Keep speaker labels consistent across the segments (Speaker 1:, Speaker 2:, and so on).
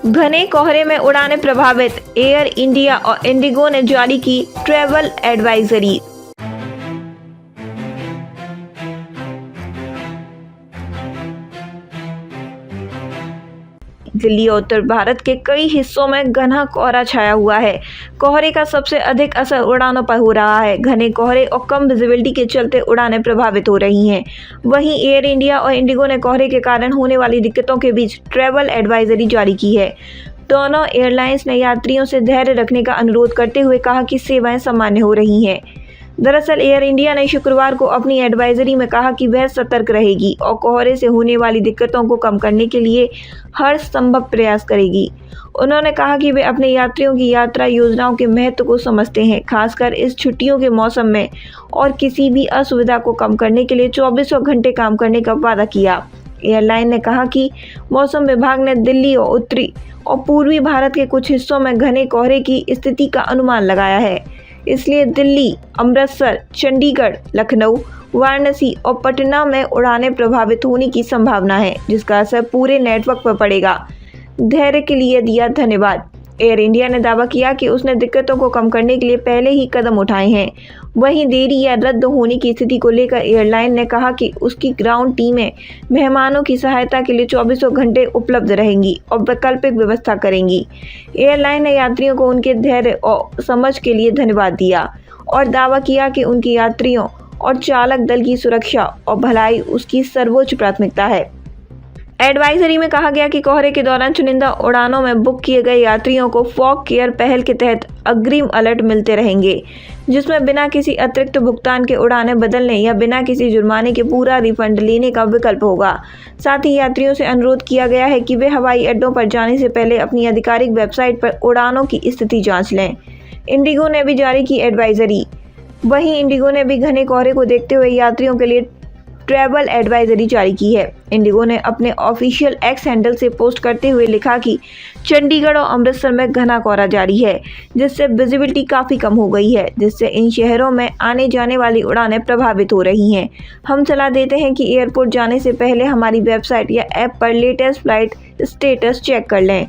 Speaker 1: घने कोहरे में उड़ानें प्रभावित, एयर इंडिया और इंडिगो ने जारी की ट्रैवल एडवाइजरी। दिल्ली और उत्तर भारत के कई हिस्सों में घना कोहरा छाया हुआ है। कोहरे का सबसे अधिक असर उड़ानों पर हो रहा है। घने कोहरे और कम विजिबिलिटी के चलते उड़ानें प्रभावित हो रही हैं। वहीं एयर इंडिया और इंडिगो ने कोहरे के कारण होने वाली दिक्कतों के बीच ट्रैवल एडवाइजरी जारी की है। दोनों एयरलाइंस ने यात्रियों से धैर्य रखने का अनुरोध करते हुए कहा कि सेवाएं सामान्य हो रही हैं। दरअसल एयर इंडिया ने शुक्रवार को अपनी एडवाइजरी में कहा कि वह सतर्क रहेगी और कोहरे से होने वाली दिक्कतों को कम करने के लिए हर संभव प्रयास करेगी। उन्होंने कहा कि वे अपने यात्रियों की यात्रा योजनाओं के महत्व को समझते हैं, खासकर इस छुट्टियों के मौसम में, और किसी भी असुविधा को कम करने के लिए 24 घंटे काम करने का वादा किया। एयरलाइन ने कहा कि मौसम विभाग ने दिल्ली और उत्तरी और पूर्वी भारत के कुछ हिस्सों में घने कोहरे की स्थिति का अनुमान लगाया है। इसलिए दिल्ली, अमृतसर, चंडीगढ़, लखनऊ, वाराणसी और पटना में उड़ानें प्रभावित होने की संभावना है, जिसका असर पूरे नेटवर्क पर पड़ेगा। धैर्य के लिए दिया धन्यवाद। एयर इंडिया ने दावा किया कि उसने दिक्कतों को कम करने के लिए पहले ही कदम उठाए हैं। वहीं देरी या रद्द होने की स्थिति को लेकर एयरलाइन ने कहा कि उसकी ग्राउंड टीमें मेहमानों की सहायता के लिए 24 घंटे उपलब्ध रहेंगी और वैकल्पिक व्यवस्था करेंगी। एयरलाइन ने यात्रियों को उनके धैर्य और समझ के लिए धन्यवाद दिया और दावा किया कि उनके यात्रियों और चालक दल की सुरक्षा और भलाई उसकी सर्वोच्च प्राथमिकता है। एडवाइजरी में कहा गया कि कोहरे के दौरान चुनिंदा उड़ानों में बुक किए गए यात्रियों को फॉग केयर पहल के तहत अग्रिम अलर्ट मिलते रहेंगे, जिसमें बिना किसी अतिरिक्त भुगतान के उड़ानें बदलने या बिना किसी जुर्माने के पूरा रिफंड लेने का विकल्प होगा। साथ ही यात्रियों से अनुरोध किया गया है कि वे हवाई अड्डों पर जाने से पहले अपनी आधिकारिक वेबसाइट पर उड़ानों की स्थिति जाँच लें। इंडिगो ने भी जारी की एडवाइजरी। वहीं इंडिगो ने भी घने कोहरे को देखते हुए यात्रियों के लिए ट्रैवल एडवाइजरी जारी की है। इंडिगो ने अपने ऑफिशियल एक्स हैंडल से पोस्ट करते हुए लिखा कि चंडीगढ़ और अमृतसर में घना कोहरा जारी है, जिससे विजिबिलिटी काफ़ी कम हो गई है, जिससे इन शहरों में आने जाने वाली उड़ानें प्रभावित हो रही हैं। हम सलाह देते हैं कि एयरपोर्ट जाने से पहले हमारी वेबसाइट या ऐप पर लेटेस्ट फ्लाइट स्टेटस चेक कर लें।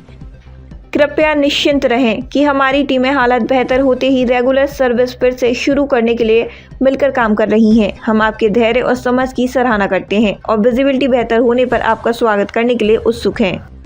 Speaker 1: कृपया निश्चिंत रहें कि हमारी टीमें हालात बेहतर होते ही रेगुलर सर्विस फिर से शुरू करने के लिए मिलकर काम कर रही हैं। हम आपके धैर्य और समझ की सराहना करते हैं और विजिबिलिटी बेहतर होने पर आपका स्वागत करने के लिए उत्सुक हैं।